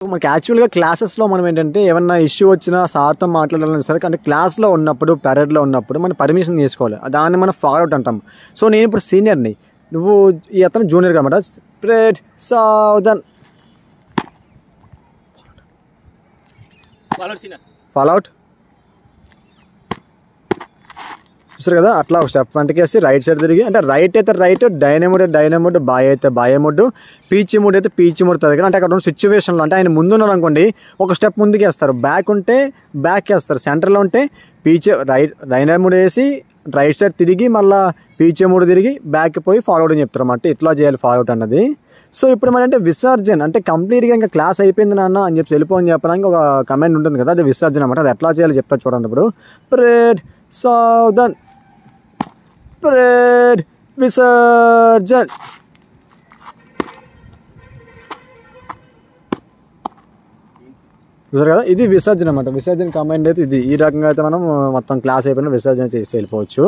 మనకి యాక్చువల్‌గా క్లాసెస్‌లో మనం ఏంటంటే ఏమన్నా ఇష్యూ వచ్చినా సార్‌తో మాట్లాడాలన్నా సరే అంటే క్లాస్‌లో ఉన్నప్పుడు, పెరేడ్‌లో ఉన్నప్పుడు మనం పర్మిషన్ తీసుకోవాలి. దాన్ని మనం ఫాలో అవుట్ అంటాం. సో, నేను ఇప్పుడు సీనియర్‌ని. నువ్వు ఈ అతను జూనియర్ అనమాట. స్ప్రెడ్ సౌదర్న్ ఫాలో అవుట్ చూసారు కదా, అట్లా ఒక స్టెప్ వెంటకేసి రైట్ సైడ్ తిరిగి, అంటే రైట్ అయితే రైట్, డైనమోడ్, బాయ్ అయితే బాయమోడ్, పీచి మూడ్ అయితే పీచి మూడ్ దగ్గర. అంటే అక్కడ ఉన్న సిచ్యువేషన్లో అంటే ఆయన ముందు ఉన్నారు అనుకోండి, ఒక స్టెప్ ముందుకు వేస్తారు, బ్యాక్ ఉంటే బ్యాక్ వేస్తారు, సెంటర్లో ఉంటే పీచే డైనమోడ్ వేసి రైట్ సైడ్ తిరిగి మళ్ళీ పీచే మూడు తిరిగి బ్యాక్ పోయి ఫార్వర్డ్ అని చెప్తారు అన్నమాట. ఇట్లా చేయాలి ఫార్వర్డ్ అన్నది. సో ఇప్పుడు మన అంటే విసర్జన్ అంటే కంప్లీట్గా ఇంకా క్లాస్ అయిపోయింది నాన్న అని చెప్పి వెళ్ళిపోని చెప్పడానికి ఒక కమెంట్ ఉంటుంది కదా, అది విసర్జన్ అనమాట. అది ఎట్లా చేయాలి చెప్తా చూడండి. ఇప్పుడు ప్రేడ్ సౌదర్న్ పరేడ్ విసర్జన్. చూసారు కదా, ఇది విసర్జన అనమాట. విసర్జన కమాండ్ అయితే ఇది. ఈ రకంగా అయితే మనం మొత్తం క్లాస్ అయిపోయిన విసర్జన చేసి వెళ్ళిపోవచ్చు.